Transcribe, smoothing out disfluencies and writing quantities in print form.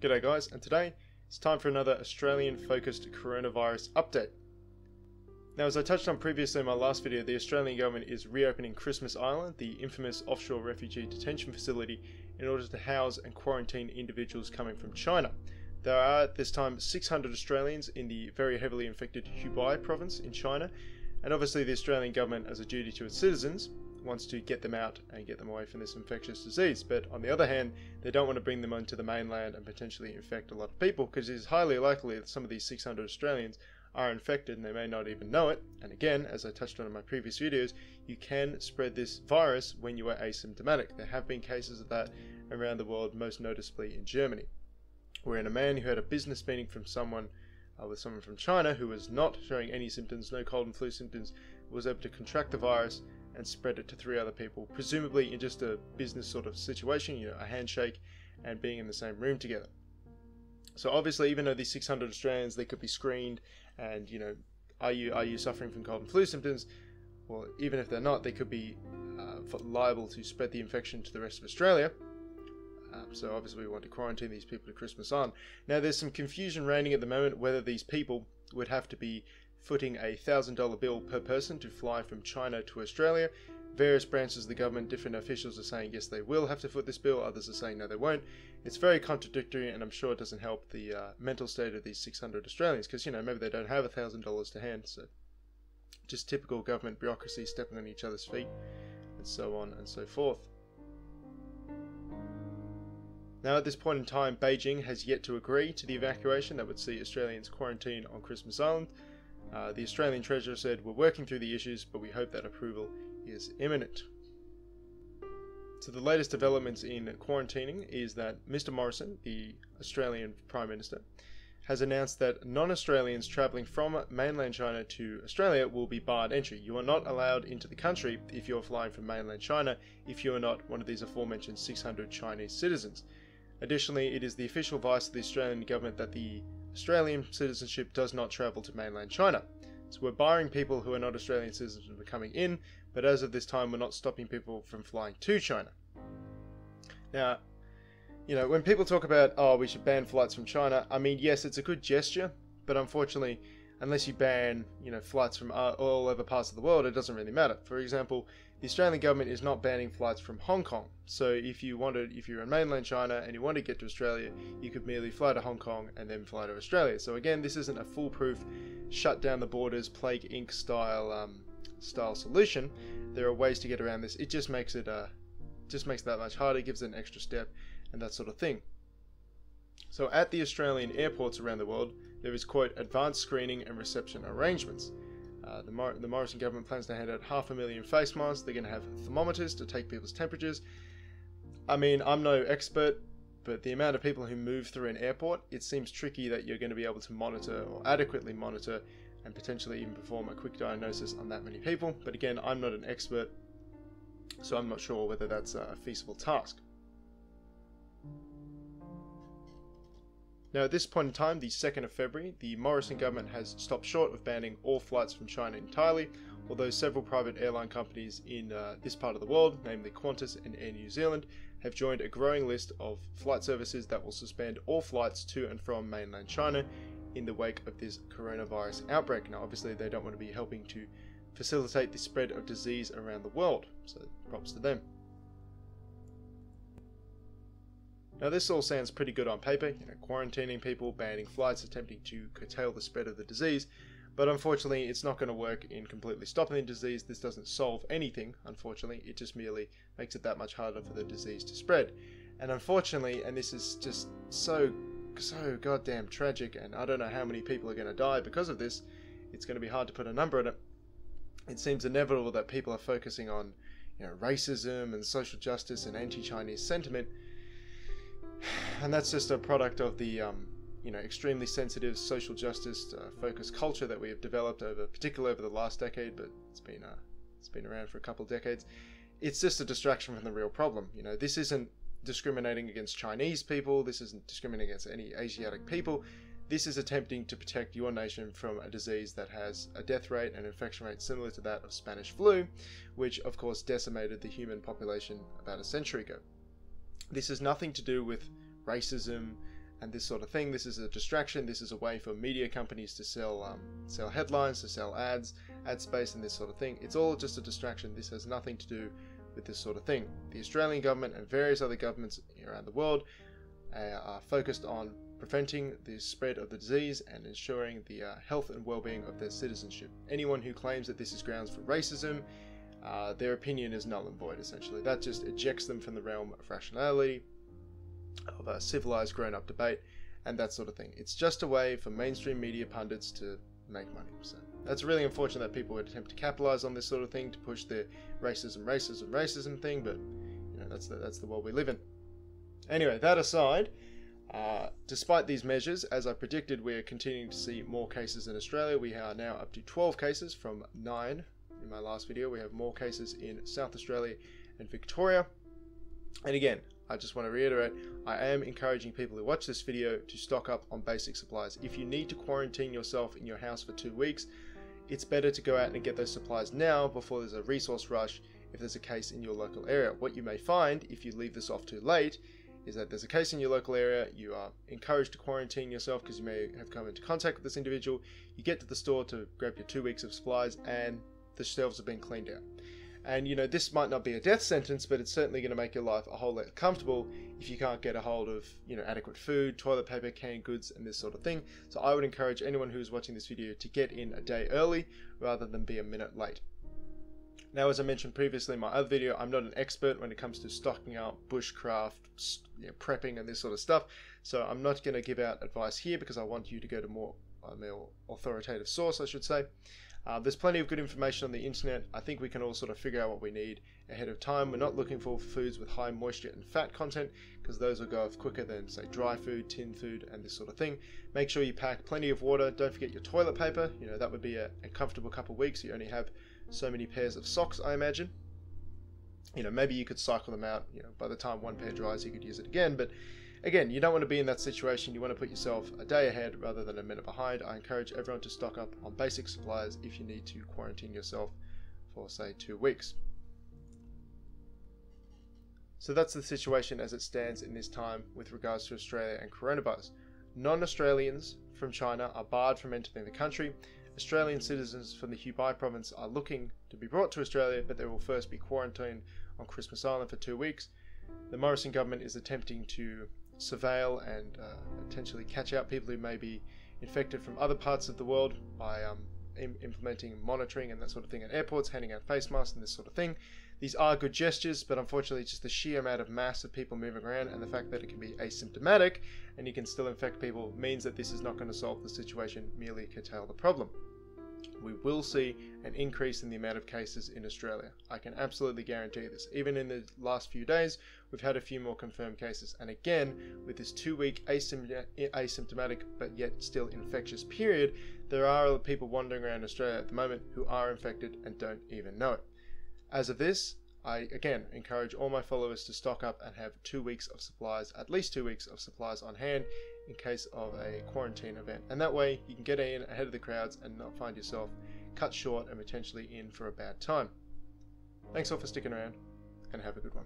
G'day guys, and today it's time for another Australian focused coronavirus update. Now, as I touched on previously in my last video, the Australian government is reopening Christmas Island, the infamous offshore refugee detention facility, in order to house and quarantine individuals coming from China. There are at this time 600 Australians in the very heavily infected Hubei province in China, and obviously the Australian government, as a duty to its citizens, wants to get them out and get them away from this infectious disease. But on the other hand, they don't want to bring them onto the mainland and potentially infect a lot of people, because it is highly likely that some of these 600 Australians are infected and they may not even know it. And again, as I touched on in my previous videos, you can spread this virus when you are asymptomatic. There have been cases of that around the world, most noticeably in Germany, wherein a man who had a business meeting from someone with someone from China who was not showing any symptoms, no cold and flu symptoms, was able to contract the virus and spread it to 3 other people, presumably in just a business sort of situation, you know, a handshake and being in the same room together. So obviously, even though these 600 Australians, they could be screened and, you know, are you suffering from cold and flu symptoms? Well, even if they're not, they could be liable to spread the infection to the rest of Australia. So obviously we want to quarantine these people to Christmas on. Now, there's some confusion reigning at the moment whether these people would have to be footing a $1,000 bill per person to fly from China to Australia. Various branches of the government, different officials are saying yes, they will have to foot this bill. Others are saying no, they won't. It's very contradictory, and I'm sure it doesn't help the mental state of these 600 Australians, because, you know, maybe they don't have $1,000 to hand. So just typical government bureaucracy, stepping on each other's feet, and so on and so forth. Now, at this point in time, Beijing has yet to agree to the evacuation that would see Australians quarantine on Christmas Island. The Australian Treasurer said, "We're working through the issues, but we hope that approval is imminent." So the latest developments in quarantining is that Mr. Morrison, the Australian Prime Minister, has announced that non-Australians travelling from mainland China to Australia will be barred entry. You are not allowed into the country if you're flying from mainland China, if you are not one of these aforementioned 600 Chinese citizens. Additionally, it is the official advice of the Australian government that the Australian citizenship does not travel to mainland China. So we're barring people who are not Australian citizens from coming in, but as of this time, we're not stopping people from flying to China. Now, you know, when people talk about, oh, we should ban flights from China, I mean, yes, it's a good gesture, but unfortunately, unless you ban, you know, flights from all over parts of the world, it doesn't really matter. For example, the Australian government is not banning flights from Hong Kong. So if you're in mainland China and you want to get to Australia, you could merely fly to Hong Kong and then fly to Australia. So again, this isn't a foolproof, shut down the borders, Plague Inc. style solution. There are ways to get around this. It just makes it that much harder, gives it an extra step, and that sort of thing. So at the Australian airports around the world, there is, quote, advanced screening and reception arrangements. The Morrison government plans to hand out 500,000 face masks. They're going to have thermometers to take people's temperatures. I mean, I'm no expert, but the amount of people who move through an airport, it seems tricky that you're going to be able to monitor or adequately monitor and potentially even perform a quick diagnosis on that many people. But again, I'm not an expert, so I'm not sure whether that's a feasible task. Now, at this point in time, the 2nd of February, the Morrison government has stopped short of banning all flights from China entirely, although several private airline companies in this part of the world, namely Qantas and Air New Zealand, have joined a growing list of flight services that will suspend all flights to and from mainland China in the wake of this coronavirus outbreak. Now, obviously, they don't want to be helping to facilitate the spread of disease around the world, so props to them. Now, this all sounds pretty good on paper, you know, quarantining people, banning flights, attempting to curtail the spread of the disease, but unfortunately it's not going to work in completely stopping the disease. This doesn't solve anything, unfortunately. It just merely makes it that much harder for the disease to spread. And unfortunately, and this is just so goddamn tragic, and I don't know how many people are going to die because of this, it's going to be hard to put a number on it. It seems inevitable that people are focusing on, you know, racism and social justice and anti-Chinese sentiment. And that's just a product of the, you know, extremely sensitive social justice focused culture that we have developed particularly over the last decade, but it's been around for a couple of decades. It's just a distraction from the real problem. You know, this isn't discriminating against Chinese people. This isn't discriminating against any Asiatic people. This is attempting to protect your nation from a disease that has a death rate and infection rate similar to that of Spanish flu, which of course decimated the human population about a century ago. This has nothing to do with racism and this sort of thing. This is a distraction. This is a way for media companies to sell headlines, to sell ads, ad space, and this sort of thing. It's all just a distraction. This has nothing to do with this sort of thing. The Australian government and various other governments around the world are focused on preventing the spread of the disease and ensuring the health and well-being of their citizenship. Anyone who claims that this is grounds for racism, their opinion is null and void, essentially. That just ejects them from the realm of rationality, of a civilized grown-up debate, and that sort of thing. It's just a way for mainstream media pundits to make money. So that's really unfortunate that people would attempt to capitalize on this sort of thing to push their racism thing, but you know, that's the world we live in. Anyway, that aside, despite these measures, as I predicted, we are continuing to see more cases in Australia. We are now up to 12 cases from 9 in my last video. We have more cases in South Australia and Victoria. And again, I just want to reiterate, I am encouraging people who watch this video to stock up on basic supplies. If you need to quarantine yourself in your house for 2 weeks, it's better to go out and get those supplies now before there's a resource rush if there's a case in your local area. What you may find if you leave this off too late is that there's a case in your local area, you are encouraged to quarantine yourself because you may have come into contact with this individual, you get to the store to grab your 2 weeks of supplies and the shelves have been cleaned out. And you know, this might not be a death sentence, but it's certainly going to make your life a whole lot comfortable if you can't get a hold of, you know, adequate food, toilet paper, canned goods, and this sort of thing. So I would encourage anyone who's watching this video to get in a day early rather than be a minute late. Now, as I mentioned previously in my other video, I'm not an expert when it comes to stocking up, bushcraft, prepping, and this sort of stuff. So I'm not going to give out advice here because I want you to go to more authoritative source, I should say. There's plenty of good information on the internet. I think we can all sort of figure out what we need ahead of time. We're not looking for foods with high moisture and fat content because those will go off quicker than, say, dry food, tin food, and this sort of thing. Make sure you pack plenty of water. Don't forget your toilet paper. You know, that would be a comfortable couple of weeks. You only have so many pairs of socks, I imagine. You know, maybe you could cycle them out. You know, by the time one pair dries, you could use it again. But again, you don't want to be in that situation. You want to put yourself a day ahead rather than a minute behind. I encourage everyone to stock up on basic supplies if you need to quarantine yourself for, say, 2 weeks. So that's the situation as it stands in this time with regards to Australia and coronavirus. Non-Australians from China are barred from entering the country. Australian citizens from the Hubei province are looking to be brought to Australia, but they will first be quarantined on Christmas Island for 2 weeks. The Morrison government is attempting to surveil and potentially catch out people who may be infected from other parts of the world by implementing monitoring and that sort of thing at airports, handing out face masks and this sort of thing. These are good gestures, but unfortunately just the sheer amount of mass of people moving around and the fact that it can be asymptomatic and you can still infect people means that this is not going to solve the situation, merely curtail the problem. We will see an increase in the amount of cases in Australia. I can absolutely guarantee this. Even in the last few days, we've had a few more confirmed cases. And again, with this 2-week asymptomatic but yet still infectious period, there are people wandering around Australia at the moment who are infected and don't even know it. As of this, I again encourage all my followers to stock up and have 2 weeks of supplies, at least 2 weeks of supplies on hand in case of a quarantine event. And that way you can get in ahead of the crowds and not find yourself cut short and potentially in for a bad time. Thanks all for sticking around and have a good one.